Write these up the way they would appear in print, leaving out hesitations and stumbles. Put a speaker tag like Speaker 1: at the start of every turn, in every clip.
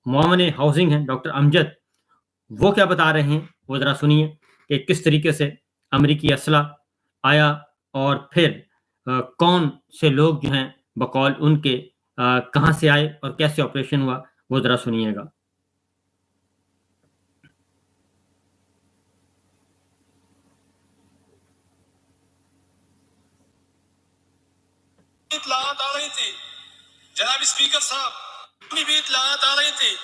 Speaker 1: معاون ہاؤسنگ ہیں ڈاکٹر امجد، وہ کیا بتا رہے ہیں وہ ذرا سنیے کہ کس طریقے سے امریکی اسلحہ آیا اور پھر کون سے لوگ جو ہیں بقول ان کے کہاں سے آئے اور کیسے آپریشن ہوا، وہ ذرا سنیے گا۔
Speaker 2: اطلاعات آ رہی تھی جناب اسپیکر صاحب، بھی اطلاعات آ رہی تھی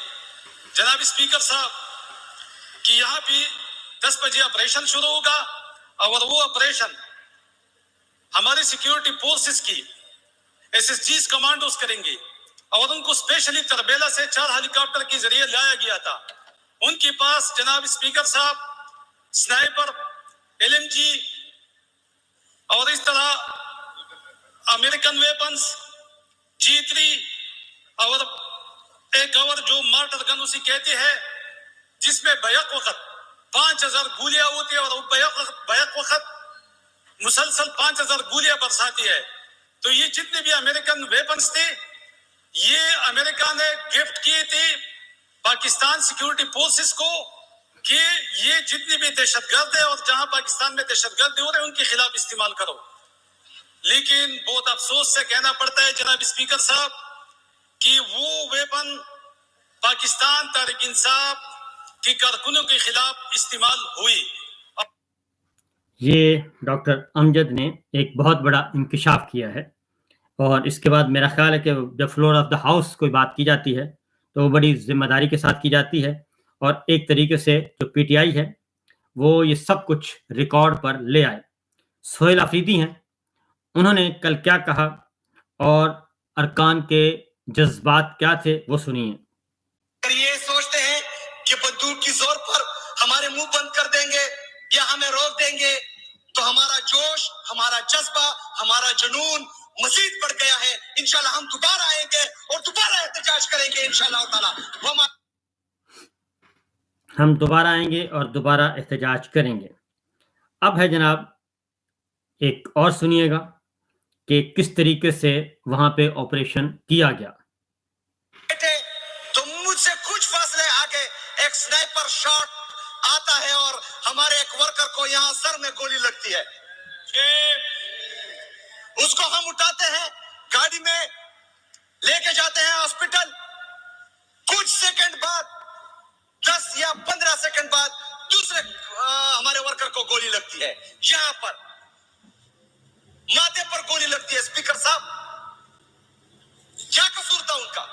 Speaker 2: جناب اسپیکر صاحب کہ یہاں بھی 10 بجے آپریشن شروع ہوگا اور وہ آپریشن ہماری سیکیورٹی فورسز کی SSGs کمانڈوز کریں گے اور ان کو اسپیشلی تربیلا سے 4 ہیلی کاپٹر کے ذریعے لایا گیا تھا۔ ان کے پاس جناب اسپیکر صاحب سنائپر، LMG اور اس طرح امریکن ویپنز G3 اور ایک اور جو مارٹر گن اسے کہتے ہیں، جس میں بیک وقت 5000 گولیاں ہوتی ہیں اور وہ بیک وقت مسلسل 5000 گولیاں برساتی ہے۔ تو یہ جتنے بھی امریکن ویپنز تھے یہ امریکہ نے گفٹ کیے تھے پاکستان سیکیورٹی فورسز کو کہ یہ جتنی بھی دہشت گرد ہے اور جہاں پاکستان میں دہشت گرد ہو رہے ہیں ان کے خلاف استعمال کرو۔ لیکن بہت افسوس سے کہنا پڑتا ہے جناب اسپیکر صاحب کہ وہ ویپن پاکستان تحریک انصاف کی کارکنوں کے خلاف استعمال ہوئی۔
Speaker 1: یہ ڈاکٹر امجد نے ایک بہت بڑا انکشاف کیا ہے، اور اس کے بعد میرا خیال ہے کہ جب فلور آف دا ہاؤس کوئی بات کی جاتی ہے تو وہ بڑی ذمہ داری کے ساتھ کی جاتی ہے، اور ایک طریقے سے جو PTI ہے وہ یہ سب کچھ ریکارڈ پر لے آئے۔ سہیل آفریدی ہیں، انہوں نے کل کیا کہا اور ارکان کے جذبات کیا تھے وہ سنیے۔
Speaker 2: اگر یہ سوچتے ہیں کہ بندوق کی زور پر ہمارے منہ بند کر دیں گے یا ہمیں روک دیں گے تو ہمارا جوش، ہمارا جذبہ، ہمارا جنون مزید بڑھ گیا ہے۔ انشاءاللہ ہم دوبارہ آئیں گے اور دوبارہ احتجاج کریں گے انشاءاللہ تعالی۔
Speaker 1: ہم دوبارہ آئیں گے اور دوبارہ احتجاج کریں گے۔ اب ہے جناب ایک اور سنیے گا کہ کس طریقے سے وہاں پہ آپریشن کیا گیا۔
Speaker 2: تو مجھ سے کچھ فاصلے آگے ایک سنائپر شاٹ آتا ہے اور ہمارے ایک ورکر کو یہاں سر میں گولی لگتی ہے۔ اس کو ہم اٹھاتے ہیں، گاڑی میں لے کے جاتے ہیں ہاسپٹل۔ کچھ سیکنڈ بعد 10 یا 15 سیکنڈ بعد دوسرے ہمارے ورکر کو گولی لگتی ہے، یہاں پر ماتھے پر گولی لگتی ہے۔ اسپیکر صاحب کیا قصور تھا ان کا؟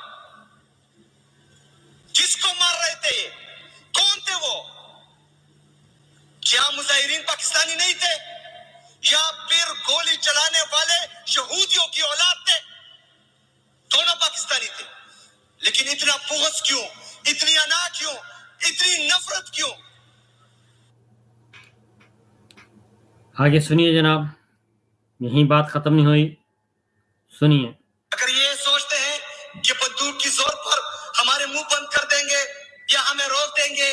Speaker 2: کس کو مار رہے تھے؟ کون تھے وہ؟ کیا مظاہرین پاکستانی نہیں تھے یا پھر گولی چلانے والے یہودیوں کی اولاد تھے؟ دونوں پاکستانی تھے، لیکن اتنا بغض کیوں، اتنی انا کیوں، اتنی نفرت کیوں؟
Speaker 1: آگے سنیے جناب، یہیں بات ختم نہیں ہوئی، سنیے۔
Speaker 2: اگر یہ سوچتے ہیں کہ بندوق کی زور پر ہمارے منہ بند کر دیں گے یا ہمیں روک دیں گے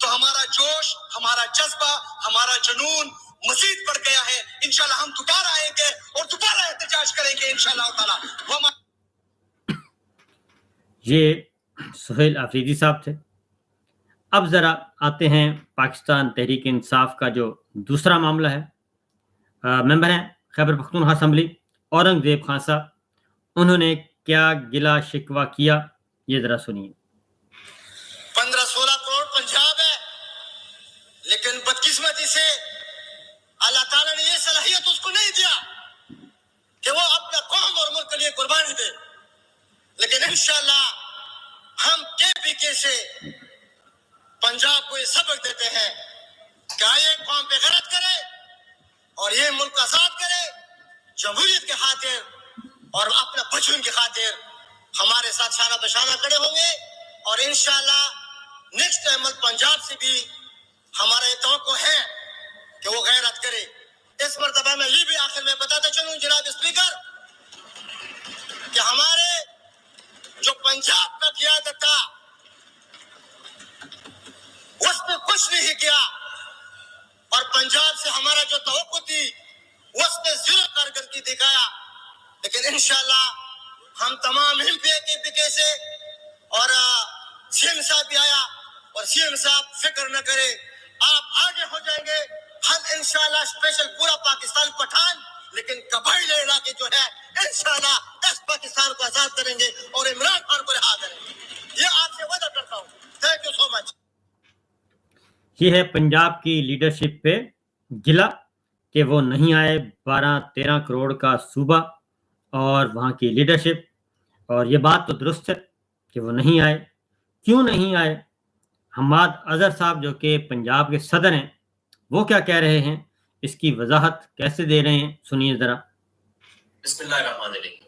Speaker 2: تو ہمارا جوش، ہمارا جذبہ، ہمارا جنون مزید بڑھ گیا ہے۔ انشاءاللہ ہم دوبارہ آئیں گے اور دوبارہ احتجاج کریں گے انشاءاللہ تعالی۔
Speaker 1: یہ سہیل آفریدی صاحب تھے۔ اب ذرا آتے ہیں پاکستان تحریک انصاف کا جو دوسرا معاملہ ہے۔ ممبر ہیں خیبر پختونخوا اسمبلی اورنگزیب خان صاحب، انہوں نے کیا گلا شکوہ کیا یہ ذرا سنیے۔
Speaker 2: 15-16 کروڑ پنجاب ہے، لیکن بدقسمتی سے اللہ تعالیٰ نے یہ صلاحیت اس کو نہیں دیا کہ وہ اپنا قوم اور ملک کے لیے قربانی دے۔ لیکن انشاءاللہ ہم KPK سے پنجاب کو یہ سبق دیتے ہیں کہ آئے قوم پہ غیرت کرے اور یہ ملک آزاد کرے، جمہوریت کے خاطر اور اپنا بچوں کی خاطر ہمارے ساتھ شانہ بشانہ کھڑے ہوں گے۔ اور انشاءاللہ نیکسٹ عمل پنجاب سے بھی ہمارا یہ توقع ہے کہ وہ غیرت کرے۔ اس مرتبہ میں یہ بھی آخر میں بتاتا چلوں جناب اسپیکر کہ ہمارے جو پنجاب کا قیادت تھا اس نے کچھ نہیں کیا، اور پنجاب سے ہمارا جو توقع تھی اس نے زیرو کارکردگی دکھایا۔ لیکن انشاءاللہ ہم تمام KPK سے اور सीएम साहब भी आया और सीएम साहब फिक्र न करे, आप आगे हो जाएंगे, हम इंशाल्लाह स्पेशल पूरा पाकिस्तान पठान लेकिन कबाइली इलाके जो है इंशाल्लाह इस पाकिस्तान को आजाद करेंगे और इमरान खान को रिहा करेंगे। ये आपसे वादा करता हूँ। Thank you so much.
Speaker 1: ये है पंजाब की लीडरशिप पे गिला कि वो नहीं आए, 12-13 करोड़ का सूबा और वहाँ की लीडरशिप, और ये बात तो दुरुस्त है कि वो नहीं आए। क्यों नहीं आए? हम्माद अजहर साहब जो कि पंजाब के सदर हैं, वो क्या कह रहे हैं, इसकी वजाहत कैसे दे रहे हैं, सुनिए जरा।
Speaker 3: बिस्मिल्लाहिर्रहमानिर्रहीम।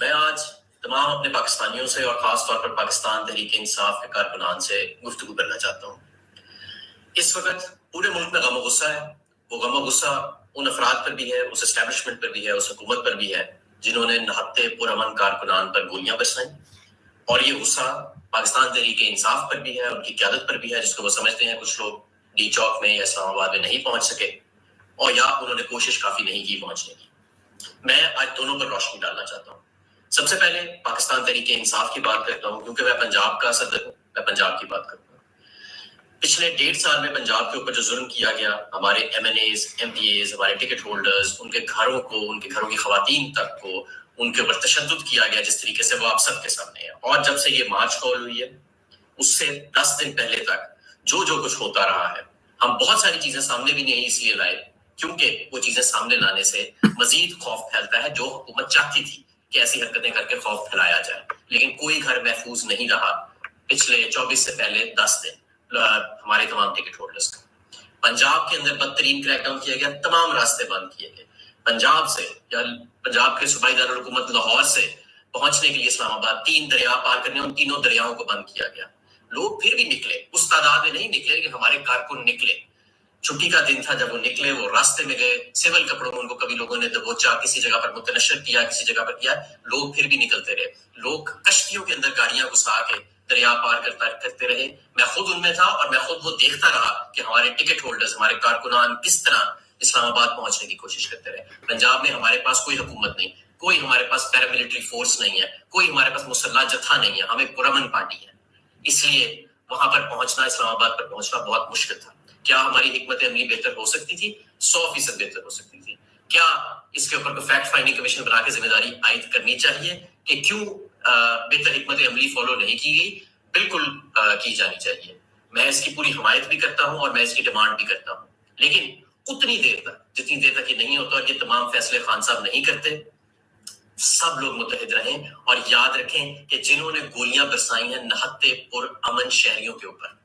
Speaker 3: मैं आज तमाम अपने पाकिस्तानियों से और खास तौर पर पाकिस्तान तहरीक इंसाफ के कारकुनान से गुफ्तगू करना चाहता हूँ। इस वक्त पूरे मुल्क में गम गुस्सा है। वो गम गुस्सा उन अफराद पर भी है, उस एस्टेब्लिशमेंट पर भी है, उस हुकूमत पर भी है जिन्होंने नहत्ते पुरअमन कारकुनान पर गोलियां बरसाई, और ये गुस्सा पाकिस्तान तहरीक इंसाफ पर भी है, उनकी क़यादत पर भी है, जिसको वो समझते हैं कुछ लोग डी चौक में या इस्लामाबाद में नहीं पहुंच सके और या उन्होंने कोशिश काफी नहीं की पहुंचने की। मैं आज दोनों पर रोशनी डालना चाहता हूँ। सबसे पहले पाकिस्तान तहरीक इंसाफ की बात करता हूँ, क्योंकि मैं पंजाब का सदर हूँ, मैं पंजाब की बात करता हूँ। पिछले 1.5 साल में पंजाब के ऊपर जो जुल्म किया गया, हमारे MNAs, MPAs, हमारे टिकट होल्डर्स, उनके घरों को, उनके घरों की खवातीन तक को उनके ऊपर तशद्दुद किया गया, जिस तरीके से वो आप सबके सामने है। और जब से ये मार्च कॉल हुई है, उससे 10 दिन पहले तक जो कुछ होता रहा है, हम बहुत सारी चीजें सामने भी नहीं इसलिए लाए क्योंकि वो चीजें सामने लाने से मजीद खौफ फैलता है, जो हुकूमत चाहती थी कि ऐसी हरकतें करके खौफ फैलाया जाए, लेकिन कोई घर महफूज नहीं रहा पिछले 24 से पहले 10 दिन हमारे तमाम टिकट होल्डर्स का। पंजाब के अंदर बदतरीन क्रैकडाउन किया गया, तमाम रास्ते बंद किए गए। पंजाब से या पंजाब के सूबाई दारुल हुकूमत लाहौर से पहुंचने के लिए इस्लामाबाद 3 दरिया पार करने, उन तीनों दरियाओं को बंद किया गया। लोग फिर भी निकले, उस तादाद में नहीं निकले, लेकिन हमारे कारकुन निकले। छुट्टी का दिन था जब वो निकले, वो रास्ते में गए, सिविल कपड़ों में उनको कभी लोगों ने दबोचा, किसी जगह पर मुतनशर किया, किसी जगह पर किया, लोग फिर भी निकलते रहे। लोग कश्तियों के अंदर गाड़ियां घुसा के दरिया पार करते रहे। मैं खुद उनमें था और मैं खुद वो देखता रहा कि हमारे टिकट होल्डर्स, हमारे कारकुनान किस तरह इस्लामाबाद पहुंचने की कोशिश करते रहे। पंजाब में हमारे पास कोई हुकूमत नहीं, कोई हमारे पास पैरामिलिट्री फोर्स नहीं है, कोई हमारे पास मुसल्लह जत्था नहीं है, हमें पुरअमन पार्टी है। इसलिए वहां पर पहुंचना, इस्लामाबाद पर पहुंचना बहुत मुश्किल था। क्या हमारी हिकमत अमली बेहतर हो सकती थी? 100% बेहतर हो सकती थी। क्या इसके ऊपर कोई फैक्ट फाइंडिंग कमीशन बना के जिम्मेदारी आयद करनी चाहिए कि क्यों बेहतर हिकमत अमली फॉलो नहीं की गई? बिल्कुल की जानी चाहिए। मैं इसकी पूरी हमायत भी करता हूं और मैं इसकी डिमांड भी करता हूं, लेकिन उतनी देर तक, जितनी देर तक ये नहीं होता और ये तमाम फैसले खान साहब नहीं करते, सब लोग मुत्तहिद रहें और याद रखें कि जिन्होंने गोलियां बरसाई हैं नहत्ते पुरअमन शहरियों के ऊपर,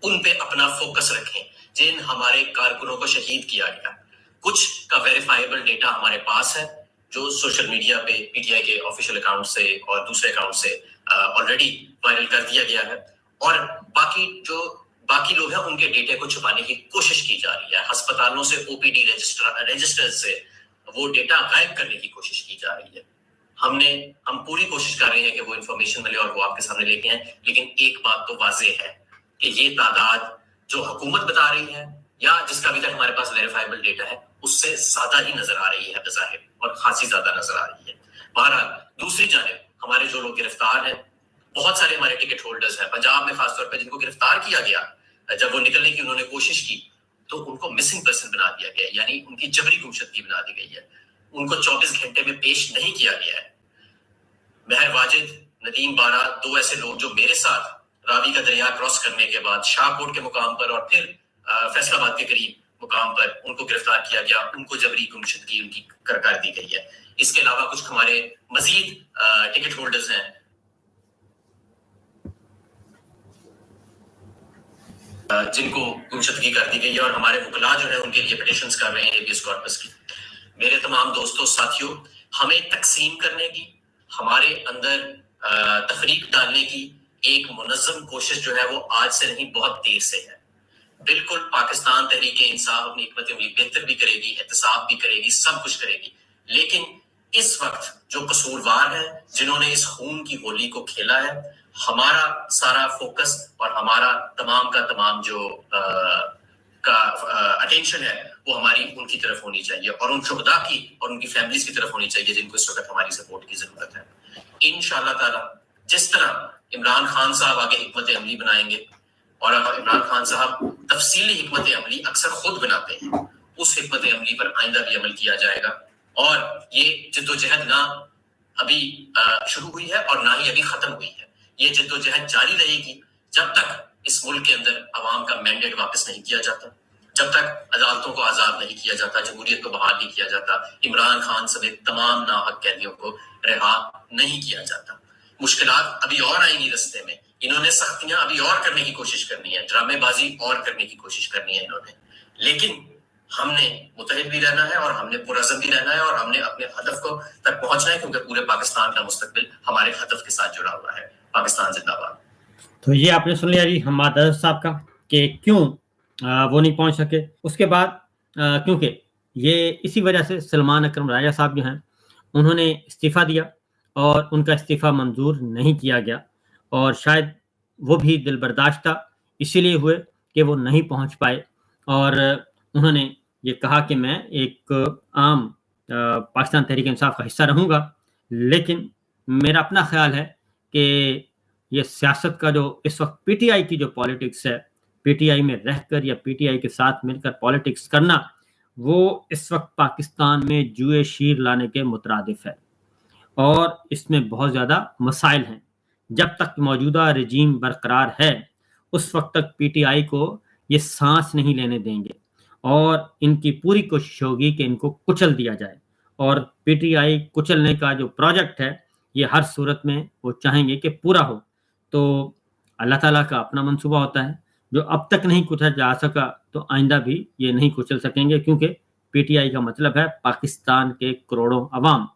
Speaker 3: उन पे अपना फोकस रखें। जिन हमारे कारकुनों को शहीद किया गया, कुछ का वेरीफाइबल डेटा हमारे पास है, जो सोशल मीडिया पे PTI के ऑफिशियल अकाउंट से और दूसरे अकाउंट से ऑलरेडी वायरल कर दिया गया है, और बाकी लोग हैं उनके डेटे को छुपाने की कोशिश की जा रही है। अस्पतालों से OPD रजिस्टर से वो डेटा गायब करने की कोशिश की जा रही है। हम पूरी कोशिश कर रहे हैं कि वो इंफॉर्मेशन मिले और वो आपके सामने लेके आए, लेकिन एक बात तो वाज़ेह है कि ये तादाद जो हुकूमत बता रही है या जिसका अभी तक हमारे पास वेरीफाइबल डेटा है, उससे ज्यादा ही नजर आ रही है बज़ाहिर, और खासी ज्यादा नजर आ रही है। बहरहाल दूसरी जानिब हमारे जो लोग गिरफ्तार हैं, बहुत सारे हमारे टिकट होल्डर्स हैं पंजाब में खासतौर पर, जिनको गिरफ्तार किया गया जब वो निकलने की उन्होंने कोशिश की तो उनको मिसिंग पर्सन बना दिया गया, यानी उनकी जबरी गुमशुदगी बना दी गई है। उनको 24 घंटे में पेश नहीं किया गया है। महर वाजिद, नदीम बारा, 2 ऐसे लोग जो मेरे साथ रावी का दरिया क्रॉस करने के बाद शाहकोट के मुकाम पर और फिर फैसलाबाद के करीब मुकाम पर उनको गिरफ्तार किया गया, उनको जबरी गुमशुदगी उनकी कर दी गई है। इसके अलावा कुछ हमारे मजीद टिकट होल्डर्स हैं जिनको गुमशुदगी कर दी गई है, और हमारे वकला जो है उनके लिए पिटीशंस कर रहे हैं हेबियस कॉर्पस की। मेरे तमाम दोस्तों, साथियों, हमें तकसीम करने की, हमारे अंदर तफरीक डालने की एक मुनज़्ज़म कोशिश जो है वो आज से नहीं बहुत देर से है। बिल्कुल पाकिस्तान तहरीक इंसाफ अपनी हिकमत अमली बेहतर भी करेगी, एहतसाब भी करेगी, सब कुछ करेगी, लेकिन इस वक्त जो कसूरवार है, जिन्होंने इस खून की होली को खेला है, हमारा सारा फोकस और हमारा तमाम का तमाम जो अटेंशन है वो हमारी उनकी तरफ होनी चाहिए, और उन शुहदा की और उनकी फैमिलीज की तरफ होनी चाहिए जिनको इस वक्त हमारी सपोर्ट की जरूरत है। इंशाअल्लाह ताला जिस तरह عمران خان صاحب آگے حکمت عملی بنائیں گے، اور عمران خان صاحب تفصیلی حکمت عملی اکثر خود بناتے ہیں، اس حکمت عملی پر آئندہ بھی عمل کیا جائے گا، اور یہ جدوجہد نہ ابھی شروع ہوئی ہے اور نہ ہی ابھی ختم ہوئی ہے، یہ جدوجہد جاری رہے گی جب تک اس ملک کے اندر عوام کا مینڈیٹ واپس نہیں کیا جاتا، جب تک عدالتوں کو آزاد نہیں کیا جاتا، جمہوریت کو بحال نہیں کیا جاتا، عمران خان سمیت تمام ناحق قیدیوں کو رہا نہیں کیا جاتا۔ مشکلات ابھی اور آئیں گی رستے میں، انہوں نے سختیاں ابھی اور کرنے کی کوشش کرنی ہے، ڈرامے بازی اور کرنے کی کوشش کرنی ہے انہوں نے، لیکن ہم نے متحد بھی رہنا ہے اور ہم نے پرعزم بھی رہنا ہے، اور ہم نے اپنے ہدف کو تک پہنچنا ہے، کیونکہ پورے پاکستان کا مستقبل ہمارے ہدف کے ساتھ جڑا ہوا ہے۔ پاکستان زندہ باد۔
Speaker 1: تو یہ آپ نے سن لیا جی حماد اظہر صاحب کا کہ کیوں وہ نہیں پہنچ سکے۔ اس کے بعد کیونکہ یہ اسی وجہ سے سلمان اکرم راجہ صاحب جو ہیں انہوں نے استعفیٰ دیا اور ان کا استعفیٰ منظور نہیں کیا گیا، اور شاید وہ بھی دل برداشتہ اسی لیے ہوئے کہ وہ نہیں پہنچ پائے، اور انہوں نے یہ کہا کہ میں ایک عام پاکستان تحریک انصاف کا حصہ رہوں گا، لیکن میرا اپنا خیال ہے کہ یہ سیاست کا جو اس وقت پی ٹی آئی کی جو پالیٹکس ہے، پی ٹی آئی میں رہ کر یا پی ٹی آئی کے ساتھ مل کر پالیٹکس کرنا، وہ اس وقت پاکستان میں جوئے شیر لانے کے مترادف ہے، اور اس میں بہت زیادہ مسائل ہیں۔ جب تک موجودہ رجیم برقرار ہے اس وقت تک پی ٹی آئی کو یہ سانس نہیں لینے دیں گے، اور ان کی پوری کوشش ہوگی کہ ان کو کچل دیا جائے، اور پی ٹی آئی کچلنے کا جو پروجیکٹ ہے یہ ہر صورت میں وہ چاہیں گے کہ پورا ہو۔ تو اللہ تعالیٰ کا اپنا منصوبہ ہوتا ہے، جو اب تک نہیں کچلا جا سکا تو آئندہ بھی یہ نہیں کچل سکیں گے، کیونکہ پی ٹی آئی کا مطلب ہے پاکستان کے کروڑوں عوام۔